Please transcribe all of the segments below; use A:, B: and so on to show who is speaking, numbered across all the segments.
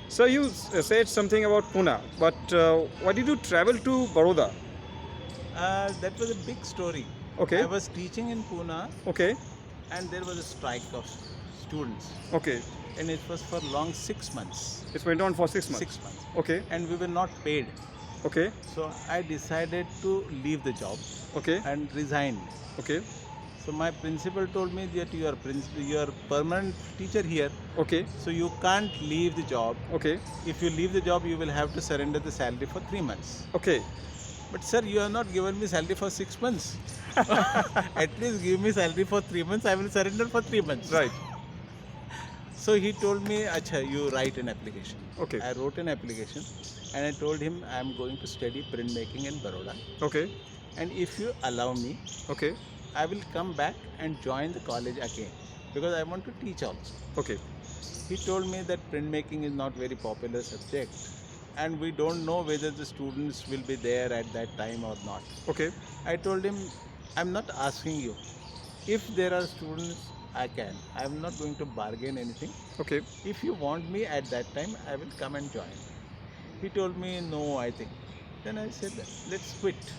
A: So you said something about Pune, but why did you travel to Baroda?
B: That was a big story.
A: Okay,
B: I was teaching in Pune
A: okay,
B: and there was a strike of students,
A: okay.
B: and it was for long 6 months.
A: It went on for 6 months.
B: 6 months.
A: Okay,
B: And we were not paid.
A: okay,
B: So I decided to leave the job
A: okay,
B: and resigned.
A: okay,
B: So my principal told me that you are permanent teacher here,
A: okay,
B: so you can't leave the job.
A: okay,
B: If you leave the job, you will have to surrender the salary for 3 months.
A: okay.
B: But sir, you have not given me salary for 6 months. At least give me salary for 3 months. I will surrender for 3 months.
A: Right.
B: So he told me, "Acha, you write an application."
A: Okay,
B: I wrote an application, and I told him I am going to study printmaking in Baroda,
A: okay,
B: and if you allow me,
A: okay,
B: I will come back and join the college again because I want to teach also.
A: okay,
B: He told me that printmaking is not very popular subject, and we don't know whether the students will be there at that time or not.
A: okay,
B: I told him, I'm not asking you. If there are students, I can. I'm not going to bargain anything.
A: okay,
B: If you want me at that time, I will come and join. He told me, no, I think. Then I said, let's quit.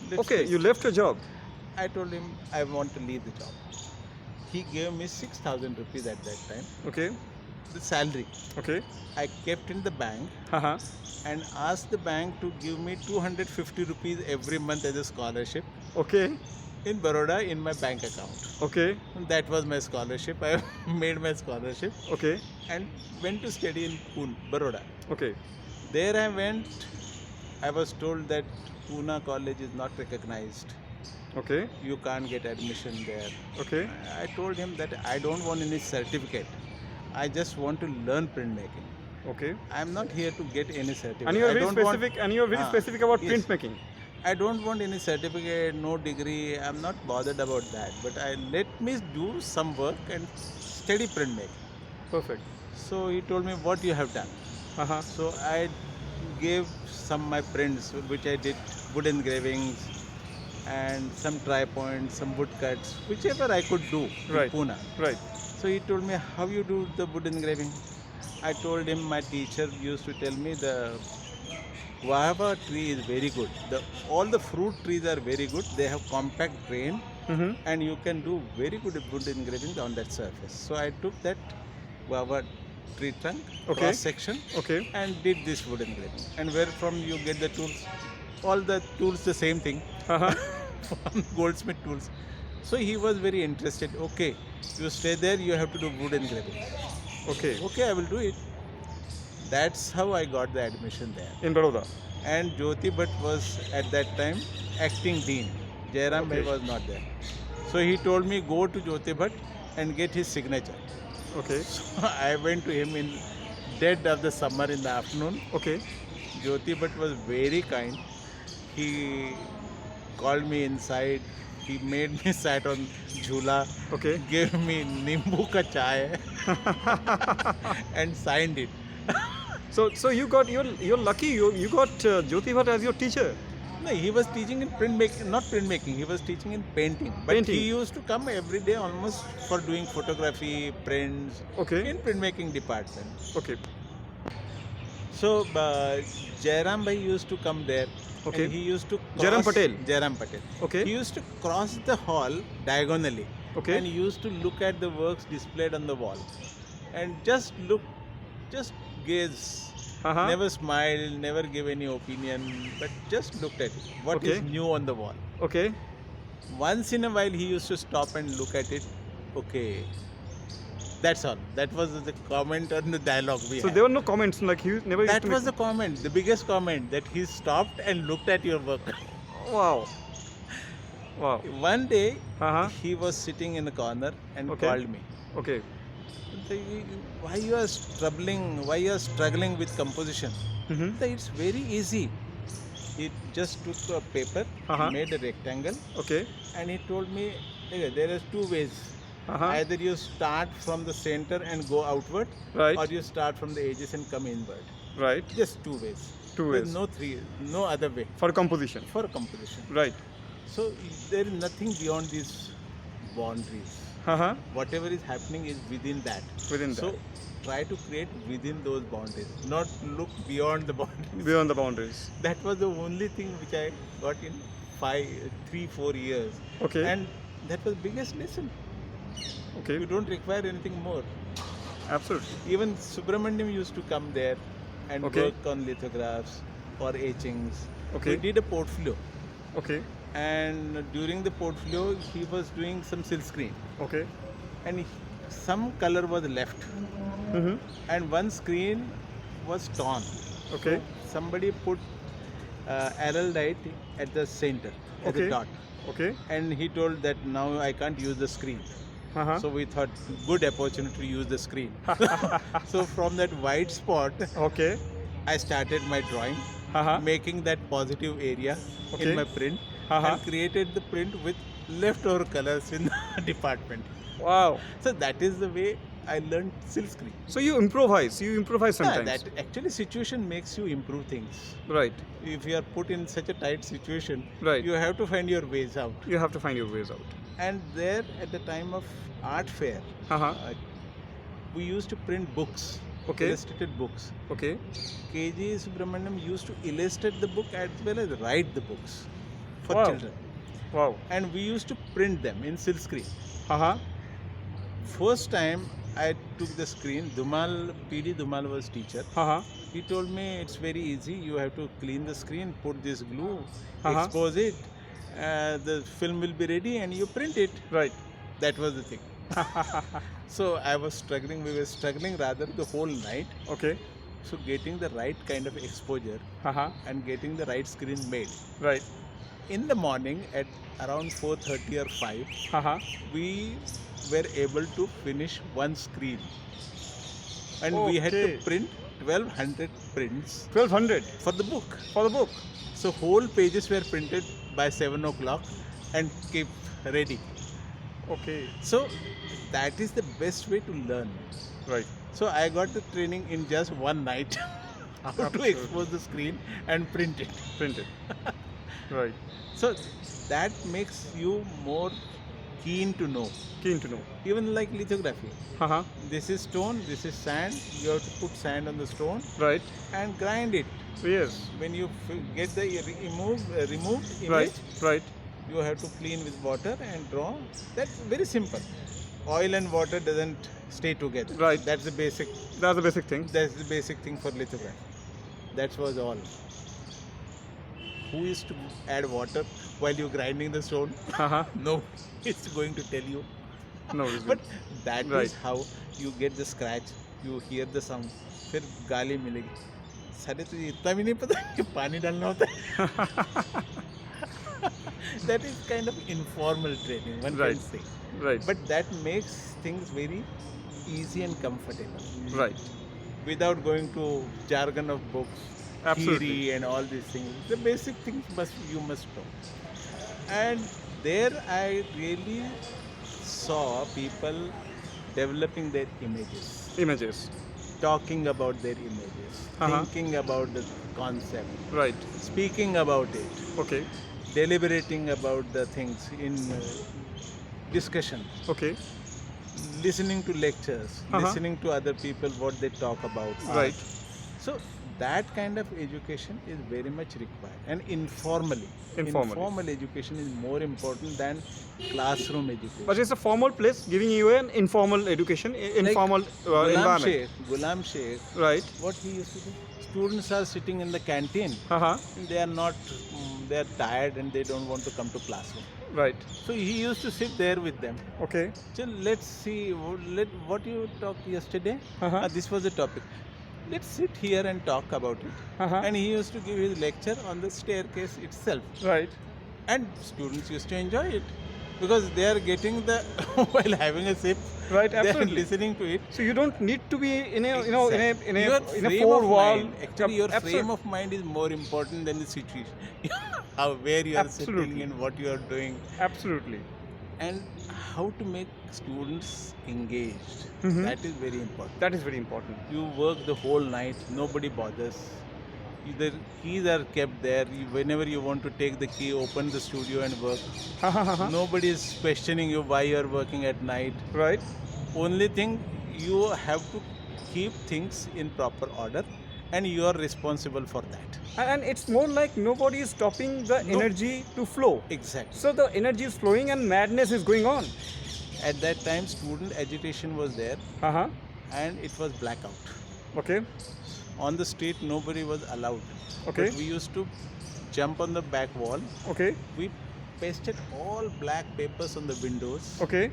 B: Let's
A: okay.
B: quit.
A: You left your job.
B: I told him, I want to leave the job. He gave me 6,000 rupees at that time,
A: Okay,
B: the salary.
A: okay,
B: I kept in the bank
A: haha,
B: and asked the bank to give me 250 rupees every month as a scholarship
A: okay,
B: in Baroda in my bank account.
A: okay,
B: That was my scholarship. I made my scholarship
A: okay,
B: and went to study in Pune, Baroda.
A: okay,
B: There I went. I was told that Pune college is not recognized.
A: okay,
B: You can't get admission there.
A: okay,
B: I told him that I don't want any certificate. I just want to learn printmaking.
A: okay.
B: I'm not here to get any certificate.
A: And you are
B: I
A: very
B: don't
A: specific.
B: want,
A: And you are very
B: Ah,
A: specific about
B: yes.
A: printmaking.
B: I don't want any certificate, no degree. I'm not bothered about that. But let me do some work and study printmaking.
A: Perfect.
B: So he told me what you have done.
A: Haha.
B: So I gave some my prints which I did wood engravings and some try points, some wood cuts, whichever I could do
A: Right.
B: in Pune.
A: Right.
B: So he told me how you do the wood engraving. I told him my teacher used to tell me the guava tree is very good. All the fruit trees are very good. They have compact grain
A: Mm-hmm.
B: and you can do very good wood engraving on that surface. So I took that guava tree trunk
A: Okay.
B: cross section
A: Okay.
B: and did this wood engraving. And where from you get the tools? All the tools the same thing
A: Haha.
B: from goldsmith tools. So he was very interested. Okay, you stay there. You have to do wood engraving.
A: Okay.
B: Okay, I will do it. That's how I got the admission there.
A: In Baroda.
B: And Jyoti Bhatt was at that time acting dean. Jairam Bhai
A: Okay.
B: was not there. So he told me go to Jyoti Bhatt and get his signature.
A: Okay.
B: So I went to him in dead of the summer in the afternoon.
A: Okay.
B: Jyoti Bhatt was very kind. He called me inside. He made me sat on jhula,
A: Okay.
B: gave me nimbu ka chai and signed it.
A: So you got you're lucky. You got Jyoti Bhatt as your teacher.
B: No, he was teaching in printmaking, not printmaking. He was teaching in painting. But
A: Painting.
B: he used to come every day almost for doing photography, prints,
A: Okay.
B: in printmaking department.
A: Okay.
B: So Jairam Bhai used to come there.
A: Okay.
B: And he used to
A: Jairam Patel.
B: Jairam Patel.
A: Okay.
B: He used to cross the hall diagonally.
A: Okay.
B: And he used to look at the works displayed on the wall. And just gaze.
A: Uh-huh.
B: Never smiled, never gave any opinion, but just looked at it. What is
A: Okay.
B: new on the wall?
A: Okay.
B: Once in a while, he used to stop and look at it. Okay, that's all. That was the comment on the dialogue we
A: So
B: had.
A: there were no comments. Like he never. used
B: That
A: to
B: was
A: make-
B: the comment, the biggest comment, that he stopped and looked at your work.
A: Wow. Wow.
B: One day,
A: Uh-huh.
B: he was sitting in a corner and
A: Okay.
B: called me.
A: Okay.
B: Why you are struggling with composition?
A: Mm-hmm.
B: It's very easy. He just took a paper,
A: Uh-huh.
B: made a rectangle,
A: Okay.
B: and he told me, "Hey, there are two ways.
A: Uh-huh.
B: Either you start from the center and go outward,
A: Right.
B: or you start from the edges and come inward.
A: Right.
B: Just two ways.
A: Two
B: There's
A: ways.
B: no other way
A: For composition.
B: for composition.
A: Right.
B: So there is nothing beyond these boundaries.
A: Uh-huh.
B: Whatever is happening is within that.
A: Within
B: So
A: that.
B: try to create within those boundaries, not look beyond the boundaries.
A: Beyond the boundaries.
B: That was the only thing which I got in 3-4 years.
A: Okay.
B: And that was biggest lesson.
A: Okay.
B: You don't require anything more.
A: Absolutely.
B: Even Subramaniam used to come there and
A: Okay.
B: work on lithographs or etchings.
A: Okay.
B: We did a portfolio.
A: Okay.
B: And during the portfolio, he was doing some silk screen.
A: Okay.
B: And some color was left.
A: Mm-hmm.
B: And one screen was torn.
A: Okay.
B: Somebody put araldite at the center, at
A: Okay.
B: the dot.
A: Okay.
B: And he told that now I can't use the screen.
A: Uh-huh.
B: So we thought good opportunity to use the screen. So from that white spot,
A: Okay.
B: I started my drawing,
A: Uh-huh.
B: making that positive area
A: Okay.
B: in my print,
A: Uh-huh.
B: and created the print with leftover colors in the department.
A: Wow.
B: So that is the way I learned silk screen.
A: So you improvise. You improvise sometimes.
B: That actually situation makes you improve things.
A: Right.
B: If you are put in such a tight situation,
A: Right.
B: you have to find your ways out.
A: You have to find your ways out.
B: And there at the time of art fair,
A: Uh-huh.
B: we used to print books,
A: Okay.
B: illustrated books.
A: Okay.
B: KG Subramaniam used to illustrate the book as well as write the books for
A: Wow.
B: children.
A: Wow.
B: And we used to print them in silk screen.
A: Uh-huh.
B: First time I took the screen, PD Dumal was teacher.
A: Uh-huh.
B: He told me it's very easy. You have to clean the screen, put this glue,
A: Uh-huh.
B: expose it. The film will be ready and you print it.
A: Right.
B: That was the thing. So I was struggling. We were struggling rather the whole night.
A: Okay.
B: So getting the right kind of exposure
A: Uh-huh.
B: and getting the right screen made.
A: Right.
B: In the morning at around 4:30 or 5,
A: Uh-huh.
B: we were able to finish one screen. And we had to
A: Okay.
B: print 1200 prints
A: 1200
B: for the book.
A: for the book.
B: So whole pages were printed by 7 o'clock and kept ready.
A: Okay.
B: So that is the best way to learn.
A: Right.
B: So I got the training in just one night how to
A: Absolutely.
B: expose the screen and print it.
A: Printed. Right.
B: So that makes you more keen to know.
A: Keen to know.
B: Even like lithography.
A: Uh-huh.
B: This is stone, this is sand. You have to put sand on the stone
A: Right.
B: and grind it.
A: Yes.
B: When you get the removed image,
A: Right. Right.
B: you have to clean with water and draw. That's very simple. Oil and water doesn't stay together.
A: Right.
B: That's the basic.
A: That's the basic thing.
B: That's the basic thing for lithography. That was all. Who is to add water while you're grinding the stone?
A: Uh-huh.
B: No, it's going to tell you.
A: No. It's
B: But that is
A: Right.
B: how you get the scratch. You hear the sound. फिर गाली मिलेगी. सारे तुझे इतना भी नहीं पता कि पानी डालना होता है. That is kind of informal training, one
A: Right.
B: can say.
A: Right.
B: But that makes things very easy and comfortable.
A: Right.
B: Without going to jargon of books,
A: Absolutely.
B: theory and all these things. The basic things you must know. And there I really saw people developing their images,
A: Images.
B: talking about their images,
A: Uh-huh.
B: thinking about the concept,
A: Right.
B: speaking about it,
A: Okay.
B: deliberating about the things in discussion,
A: Okay.
B: listening to lectures,
A: Uh-huh.
B: listening to other people what they talk about.
A: Right.
B: So that kind of education is very much required, and informal education is more important than classroom education.
A: But it's a formal place giving you an informal education, informal environment.
B: Ghulam Sheikh,
A: Right.
B: what he used to do? Students are sitting in the canteen.
A: Uh-huh.
B: They are not, they are tired and they don't want to come to classroom.
A: Right.
B: So he used to sit there with them.
A: Okay.
B: So let's see, what you talked yesterday?
A: Uh-huh.
B: This was the topic. Let's sit here and talk about it.
A: Uh-huh.
B: And he used to give his lecture on the staircase itself.
A: Right.
B: And students used to enjoy it because they are getting the while having a sip.
A: Right.
B: They are
A: Absolutely.
B: listening to it.
A: So you don't need to be in a
B: Your
A: in a
B: frame
A: four
B: of
A: wall.
B: mind, actually your
A: Absolutely.
B: frame of mind is more important than the situation. Where you are sitting
A: Absolutely.
B: and what you are doing,
A: Absolutely.
B: and how to make students engaged.
A: Mhm.
B: That is very important.
A: That is very important.
B: You work the whole night, nobody bothers. The keys are kept there. Whenever you want to take the key, open the studio and work.
A: Uh-huh.
B: Nobody is questioning you why you are working at night.
A: Right.
B: Only thing, you have to keep things in proper order, and you are responsible for that.
A: And it's more like nobody is stopping the
B: No.
A: energy to flow.
B: Exactly.
A: So the energy is flowing and madness is going on.
B: At that time, student agitation was there,
A: Uh-huh.
B: and it was blackout.
A: Okay.
B: On the street, nobody was allowed.
A: Okay.
B: But we used to jump on the back wall.
A: Okay.
B: We pasted all black papers on the windows.
A: Okay.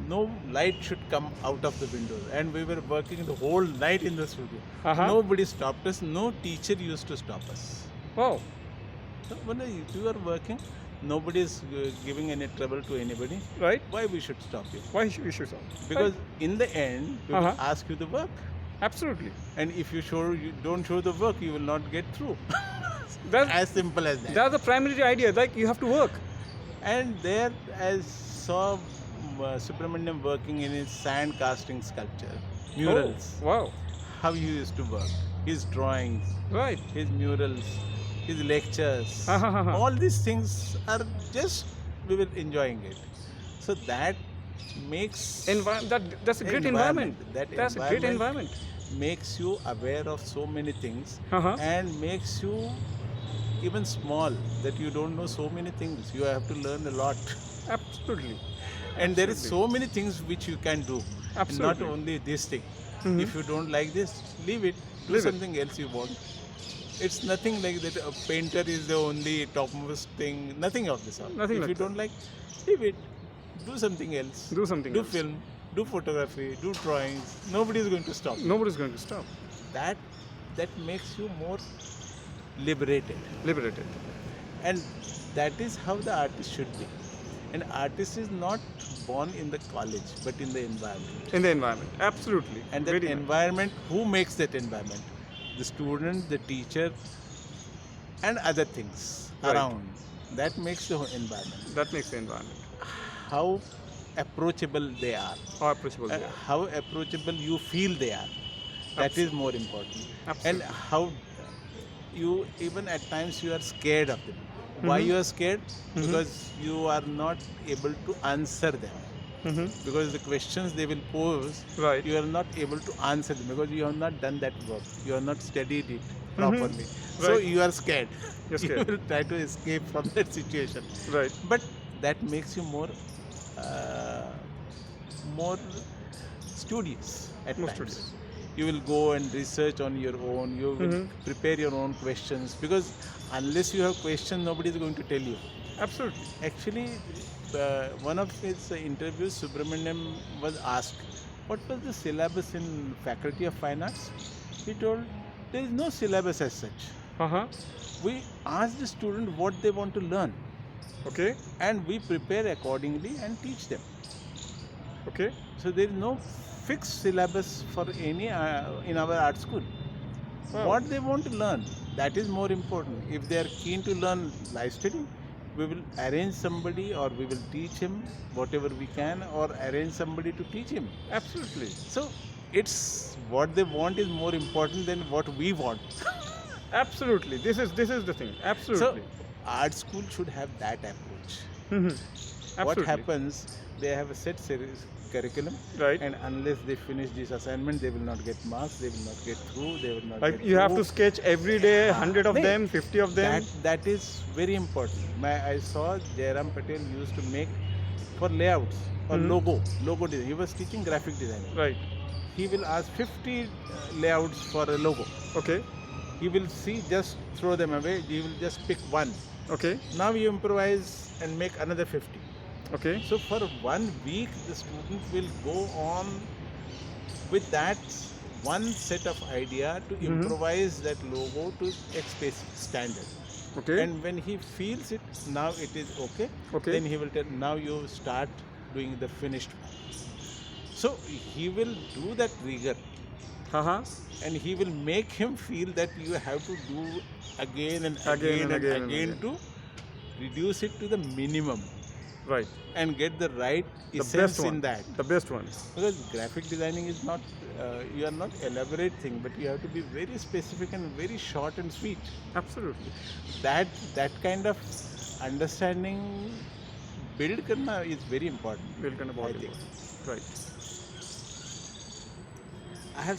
B: No light should come out of the windows, and we were working the whole night in the studio.
A: Uh-huh.
B: Nobody stopped us. No teacher used to stop us.
A: Wow.
B: So when you are working, nobody is giving any trouble to anybody.
A: Right.
B: Why we should stop you?
A: Why should we should stop?
B: Because in the end, we will
A: Uh-huh.
B: ask you the work,
A: Absolutely.
B: and if you don't show the work, you will not get through.
A: That's
B: As simple as that.
A: that's the primary idea. Like you have to work.
B: And there I saw Subramaniam working in his sand casting sculpture, murals.
A: Oh, wow.
B: How he used to work, his drawings,
A: Right.
B: his murals, his lectures.
A: Uh-huh.
B: All these things are just, we were enjoying it. So that makes
A: That's a great environment. That's a great environment.
B: makes you aware of so many things,
A: Uh-huh.
B: and makes you even small, that you don't know so many things. You have to learn a lot.
A: Absolutely.
B: And there is so many things which you can do.
A: Absolutely.
B: Not only this thing.
A: Mhm.
B: If you don't like this, leave it. Do
A: Leave it.
B: something else you want. It's nothing like that. A painter is the only topmost thing. Nothing of the sort.
A: Nothing
B: if
A: like
B: you don't like, leave it. Do something else.
A: Do something
B: Do
A: else.
B: film. Do photography. Do drawings. Nobody is going to stop you.
A: Nobody's going to stop.
B: That makes you more liberated.
A: Liberated.
B: And that is how the artist should be. An artist is not born in the college, but in the environment.
A: In the environment. Absolutely.
B: And that
A: Very nice.
B: environment, who makes that environment? The student, the teacher, and other things
A: Right.
B: around. That makes the whole environment.
A: That makes the environment.
B: How approachable they are.
A: How approachable they are.
B: How approachable you feel they are. That is more important.
A: Absolutely.
B: And how you, even at times, you are scared of them. Why you are scared? Because you are not able to answer them.
A: Mm-hmm.
B: Because the questions they will pose,
A: Right.
B: you are not able to answer them, because you have not done that work. You have not studied it properly. So
A: Right.
B: you are scared.
A: You're scared.
B: You will try to escape from that situation.
A: Right.
B: But that makes you more studious at
A: More
B: times.
A: studious.
B: You will go and research on your own. You will prepare your own questions, because unless you have questions, nobody is going to tell you.
A: Absolutely.
B: Actually, one of his interviews, Subramaniam was asked, what was the syllabus in Faculty of Fine Arts? He told, there is no syllabus as such.
A: Uh-huh.
B: We ask the student what they want to learn,
A: Okay.
B: and we prepare accordingly and teach them.
A: Okay.
B: So there is no fixed syllabus for any in our art school.
A: Wow.
B: What they want to learn, that is more important. If they are keen to learn life study, we will arrange somebody, or we will teach him whatever we can, or arrange somebody to teach him.
A: Absolutely.
B: So it's what they want is more important than what we want.
A: Absolutely. This is the thing.
B: So
A: Absolutely.
B: art school should have that approach.
A: Mhm.
B: What
A: Absolutely.
B: happens, they have a set series curriculum,
A: Right.
B: and unless they finish this assignment, they will not get marks, they will not get through, they will not
A: Like
B: get
A: you have to
B: through.
A: sketch every day 100 of
B: Nahi.
A: them, 50 of them.
B: That is very important. I saw Jairam Patel used to make for layouts or logo design. He was teaching graphic design.
A: Right.
B: He will ask 50 layouts for a logo.
A: Okay.
B: He will see, just throw them away. He will just pick one.
A: Okay.
B: Now you improvise and make another 50.
A: Okay.
B: So for 1 week, the student will go on with that one set of idea to improvise that logo to X standard.
A: Okay.
B: And when he feels it, now it is okay.
A: Okay.
B: Then he will tell, now you start doing the finished one. So he will do that rigor,
A: Uh-huh.
B: and he will make him feel that you have to do again and
A: Again
B: again
A: and
B: and
A: again.
B: to reduce it to the minimum
A: Right.
B: and get the right
A: The
B: essence
A: best one.
B: in that.
A: The best one.
B: Because graphic designing is not, you are not elaborate thing, but you have to be very specific and very short and sweet.
A: Absolutely.
B: That kind of understanding build karna is very important.
A: We're going to
B: I
A: bother
B: think.
A: about it. Right.